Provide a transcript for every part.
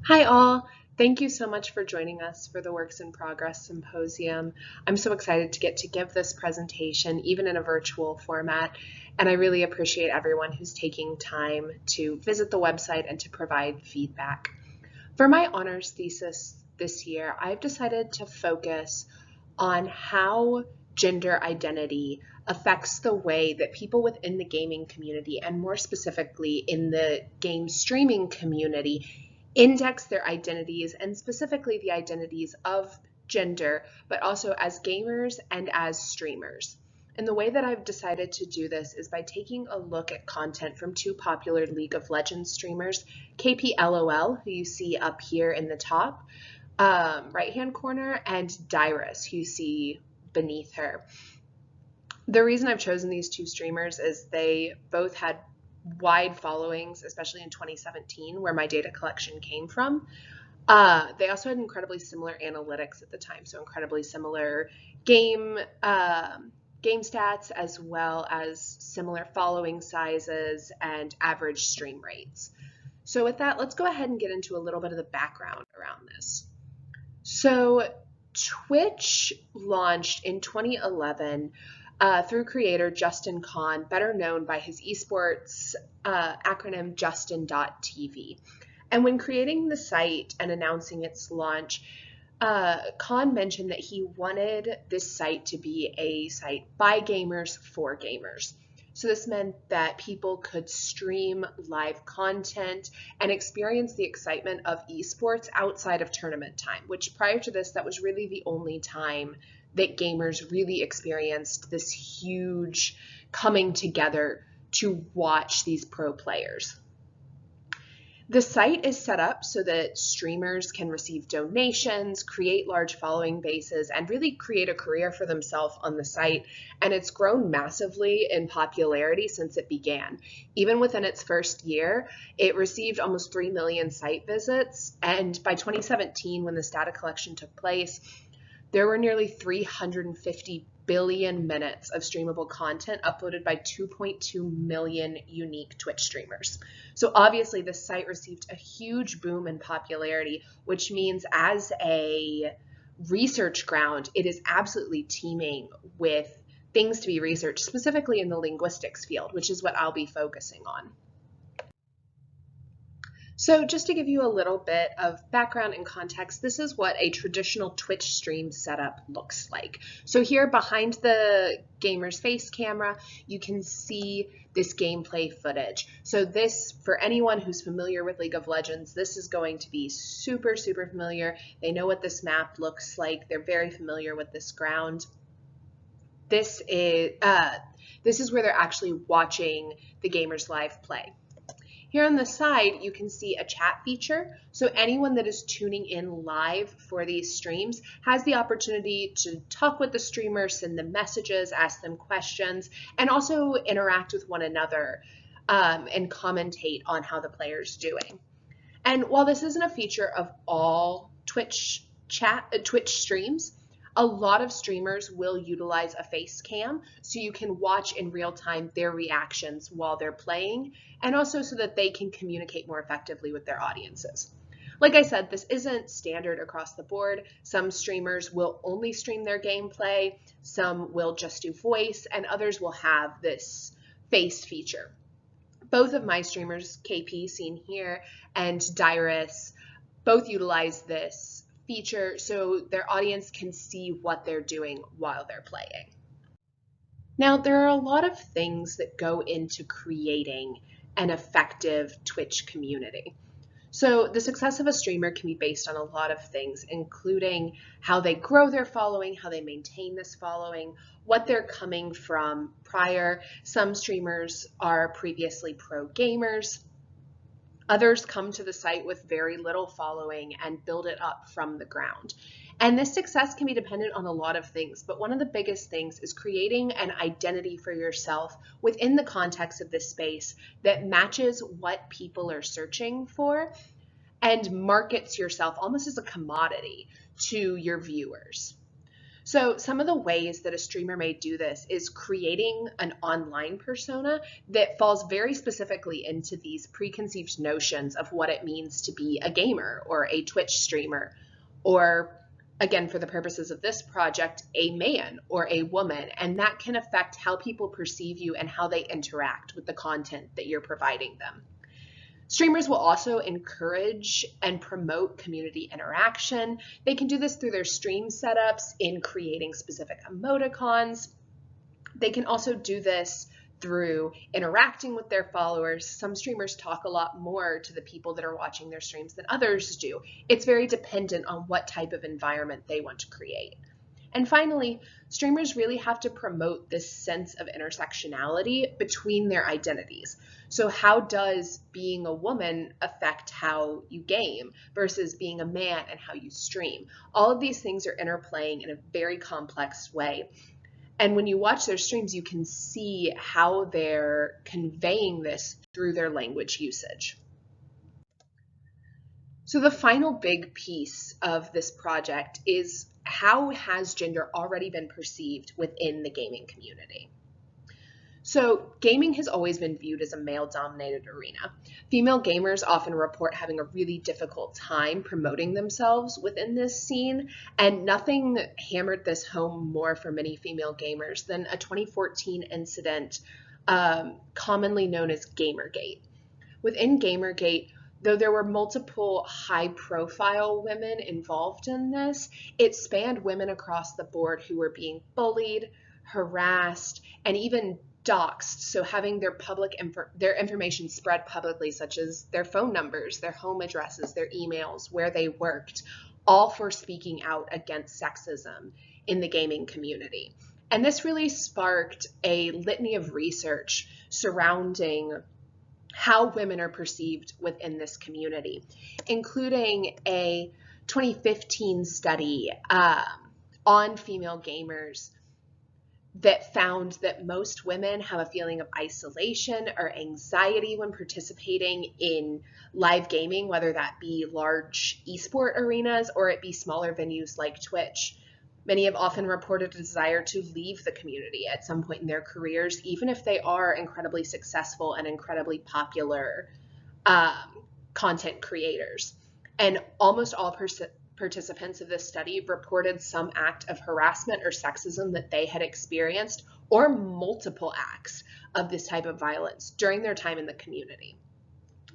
Hi all, thank you so much for joining us for the Works in Progress Symposium. I'm so excited to get to give this presentation, even in a virtual format, and I really appreciate everyone who's taking time to visit the website and to provide feedback. For my honors thesis this year, I've decided to focus on how gender identity affects the way that people within the gaming community, and more specifically in the game streaming community, index their identities, and specifically the identities of gender, but also as gamers and as streamers. And the way that I've decided to do this is by taking a look at content from two popular League of Legends streamers, KayPeaLoL, who you see up here in the top right-hand corner, and Dyrus, who you see beneath her. The reason I've chosen these two streamers is they both had wide followings, especially in 2017, where my data collection came from. They also had incredibly similar analytics at the time, so incredibly similar game stats, as well as similar following sizes and average stream rates. So with that, let's go ahead and get into a little bit of the background around this. So Twitch launched in 2011 through creator Justin Kan, better known by his esports acronym Justin.tv. And when creating the site and announcing its launch, Kan mentioned that he wanted this site to be a site by gamers for gamers. So this meant that people could stream live content and experience the excitement of esports outside of tournament time, which prior to this, that was really the only time that gamers really experienced this huge coming together to watch these pro players. The site is set up so that streamers can receive donations, create large following bases, and really create a career for themselves on the site. And it's grown massively in popularity since it began. Even within its first year, it received almost 3 million site visits. And by 2017, when this data collection took place, there were nearly 350 billion minutes of streamable content uploaded by 2.2 million unique Twitch streamers. So obviously this site received a huge boom in popularity, which means as a research ground, it is absolutely teeming with things to be researched, specifically in the linguistics field, which is what I'll be focusing on. So just to give you a little bit of background and context, this is what a traditional Twitch stream setup looks like. So here behind the gamer's face camera, you can see this gameplay footage. So this, for anyone who's familiar with League of Legends, this is going to be super, super familiar. They know what this map looks like. They're very familiar with this ground. This is where they're actually watching the gamers live play. Here on the side, you can see a chat feature. So anyone that is tuning in live for these streams has the opportunity to talk with the streamer, send them messages, ask them questions, and also interact with one another and commentate on how the player's doing. And while this isn't a feature of all Twitch streams, a lot of streamers will utilize a face cam so you can watch in real time their reactions while they're playing, and also so that they can communicate more effectively with their audiences. Like I said, this isn't standard across the board. Some streamers will only stream their gameplay, some will just do voice, and others will have this face feature. Both of my streamers, KP seen here and Dyrus, both utilize this feature so their audience can see what they're doing while they're playing. Now, there are a lot of things that go into creating an effective Twitch community. So the success of a streamer can be based on a lot of things, including how they grow their following, how they maintain this following, what they're coming from prior. Some streamers are previously pro gamers. Others come to the site with very little following and build it up from the ground. And this success can be dependent on a lot of things, but one of the biggest things is creating an identity for yourself within the context of this space that matches what people are searching for and markets yourself almost as a commodity to your viewers. So some of the ways that a streamer may do this is creating an online persona that falls very specifically into these preconceived notions of what it means to be a gamer or a Twitch streamer, or again, for the purposes of this project, a man or a woman. And that can affect how people perceive you and how they interact with the content that you're providing them. Streamers will also encourage and promote community interaction. They can do this through their stream setups in creating specific emoticons. They can also do this through interacting with their followers. Some streamers talk a lot more to the people that are watching their streams than others do. It's very dependent on what type of environment they want to create. And finally, streamers really have to promote this sense of intersectionality between their identities. So how does being a woman affect how you game versus being a man and how you stream? All of these things are interplaying in a very complex way. And when you watch their streams, you can see how they're conveying this through their language usage. So the final big piece of this project is, how has gender already been perceived within the gaming community? So gaming has always been viewed as a male-dominated arena. Female gamers often report having a really difficult time promoting themselves within this scene, and nothing hammered this home more for many female gamers than a 2014 incident commonly known as Gamergate. Within Gamergate, though there were multiple high-profile women involved in this, it spanned women across the board who were being bullied, harassed, and even doxed, so having their information spread publicly, such as their phone numbers, their home addresses, their emails, where they worked, all for speaking out against sexism in the gaming community. And this really sparked a litany of research surrounding how women are perceived within this community, including a 2015 study on female gamers that found that most women have a feeling of isolation or anxiety when participating in live gaming, whether that be large esport arenas or it be smaller venues like Twitch. Many have often reported a desire to leave the community at some point in their careers, even if they are incredibly successful and incredibly popular content creators. And almost all participants of this study reported some act of harassment or sexism that they had experienced, or multiple acts of this type of violence during their time in the community.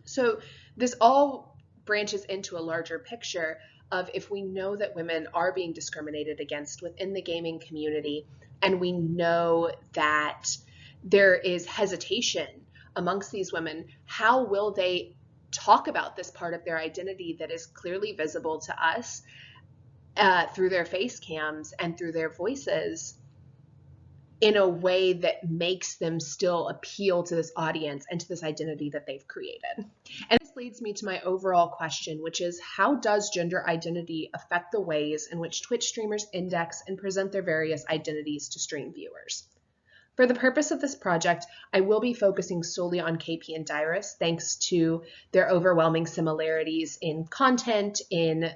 So this all branches into a larger picture of, if we know that women are being discriminated against within the gaming community, and we know that there is hesitation amongst these women, how will they talk about this part of their identity that is clearly visible to us through their face cams and through their voices in a way that makes them still appeal to this audience and to this identity that they've created? And this leads me to my overall question, which is, how does gender identity affect the ways in which Twitch streamers index and present their various identities to stream viewers? For the purpose of this project, I will be focusing solely on KP and Dyrus, thanks to their overwhelming similarities in content, in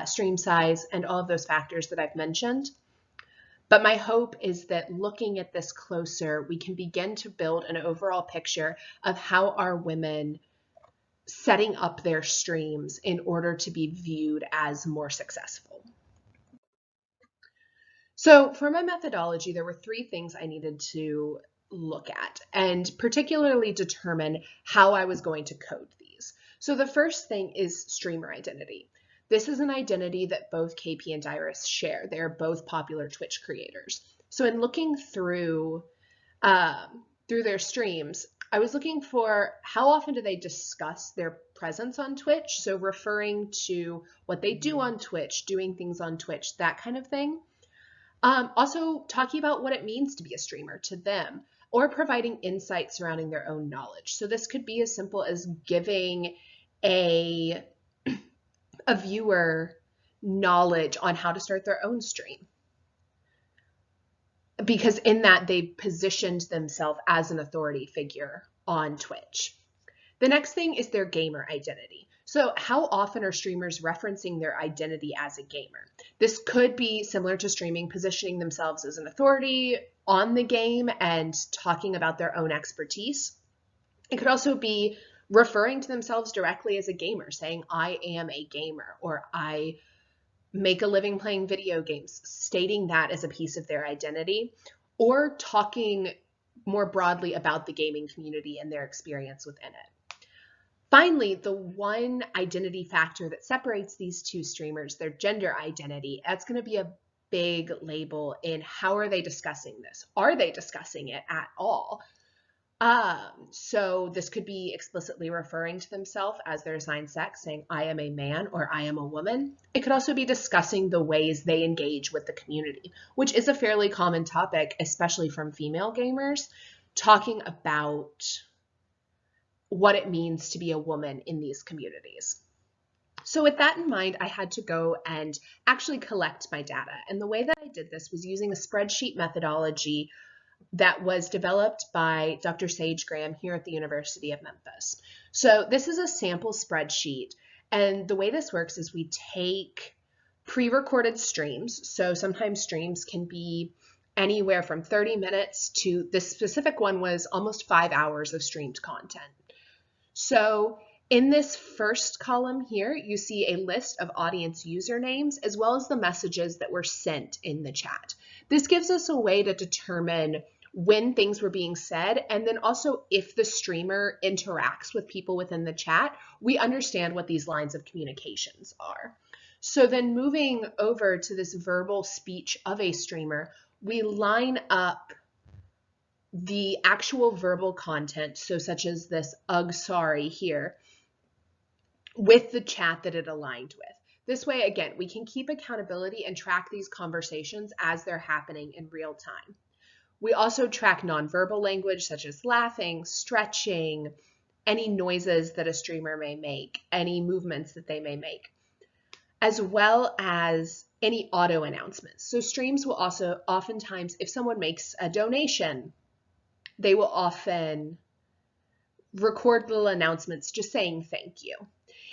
stream size, and all of those factors that I've mentioned. But my hope is that looking at this closer, we can begin to build an overall picture of how are women setting up their streams in order to be viewed as more successful. So for my methodology, there were 3 things I needed to look at and particularly determine how I was going to code these. So the first thing is streamer identity. This is an identity that both KP and Dyrus share. They're both popular Twitch creators. So in looking through their streams, I was looking for how often do they discuss their presence on Twitch. So referring to what they do on Twitch, doing things on Twitch, that kind of thing. Also talking about what it means to be a streamer to them, or providing insight surrounding their own knowledge. So this could be as simple as giving a viewer knowledge on how to start their own stream, because in that they've positioned themselves as an authority figure on Twitch. The next thing is their gamer identity. So how often are streamers referencing their identity as a gamer? This could be similar to streaming, positioning themselves as an authority on the game and talking about their own expertise. It could also be referring to themselves directly as a gamer, saying, I am a gamer, or I make a living playing video games, stating that as a piece of their identity, or talking more broadly about the gaming community and their experience within it. Finally, the one identity factor that separates these two streamers, their gender identity, that's going to be a big label in how are they discussing this? Are they discussing it at all? So this could be explicitly referring to themselves as their assigned sex, saying, I am a man or I am a woman. It could also be discussing the ways they engage with the community, which is a fairly common topic, especially from female gamers, talking about what it means to be a woman in these communities. So with that in mind, I had to go and actually collect my data. And the way that I did this was using a spreadsheet methodology that was developed by Dr. Sage Graham here at the University of Memphis. So this is a sample spreadsheet. And the way this works is we take pre-recorded streams. So sometimes streams can be anywhere from 30 minutes to, this specific one was almost 5 hours of streamed content. So in this first column here, you see a list of audience usernames as well as the messages that were sent in the chat. This gives us a way to determine when things were being said, and then also if the streamer interacts with people within the chat, we understand what these lines of communications are. So then moving over to this verbal speech of a streamer, we line up the actual verbal content, so such as this "ugh, sorry" here, with the chat that it aligned with. This way, again, we can keep accountability and track these conversations as they're happening in real time. We also track nonverbal language such as laughing, stretching, any noises that a streamer may make, any movements that they may make, as well as any auto announcements. So streams will also oftentimes, if someone makes a donation, they will often record little announcements just saying thank you.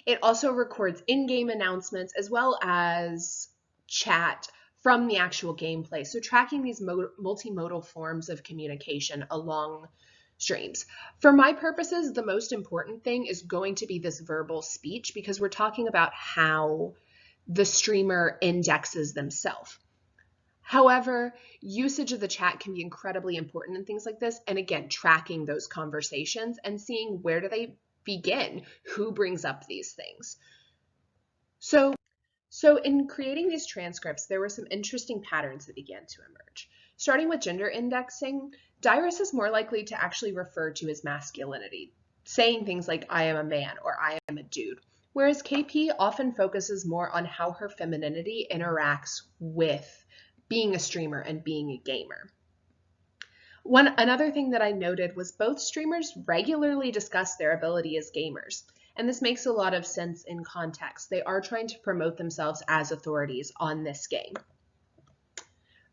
It also records in-game announcements as well as chat from the actual gameplay. So tracking these multimodal forms of communication along streams. For my purposes, the most important thing is going to be this verbal speech because we're talking about how the streamer indexes themselves. However, usage of the chat can be incredibly important in things like this. And again, tracking those conversations and seeing where do they begin, who brings up these things. So in creating these transcripts, there were some interesting patterns that began to emerge. Starting with gender indexing, Dyrus is more likely to actually refer to his masculinity, saying things like, I am a man or I am a dude. Whereas KP often focuses more on how her femininity interacts with being a streamer and being a gamer. Another thing that I noted was both streamers regularly discuss their ability as gamers, and this makes a lot of sense in context. They are trying to promote themselves as authorities on this game.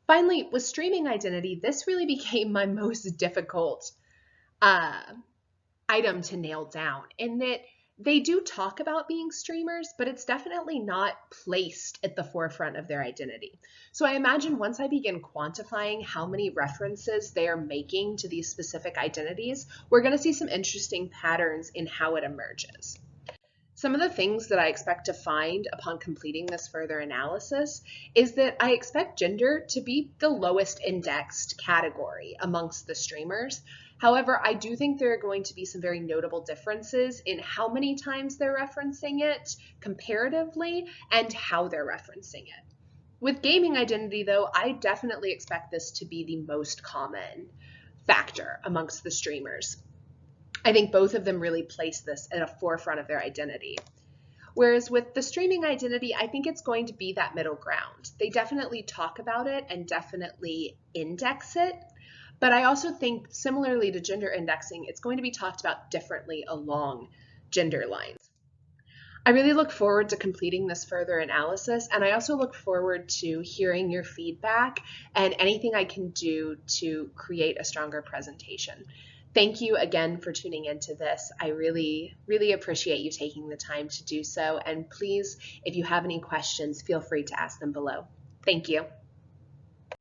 Finally, with streaming identity, this really became my most difficult item to nail down, in that they do talk about being streamers, but it's definitely not placed at the forefront of their identity. So I imagine once I begin quantifying how many references they are making to these specific identities, we're going to see some interesting patterns in how it emerges. Some of the things that I expect to find upon completing this further analysis is that I expect gender to be the lowest indexed category amongst the streamers. However, I do think there are going to be some very notable differences in how many times they're referencing it comparatively and how they're referencing it. With gaming identity, though, I definitely expect this to be the most common factor amongst the streamers. I think both of them really place this at a forefront of their identity. Whereas with the streaming identity, I think it's going to be that middle ground. They definitely talk about it and definitely index it. But I also think, similarly to gender indexing, it's going to be talked about differently along gender lines. I really look forward to completing this further analysis, and I also look forward to hearing your feedback and anything I can do to create a stronger presentation. Thank you again for tuning into this. I really, really appreciate you taking the time to do so. And please, if you have any questions, feel free to ask them below. Thank you.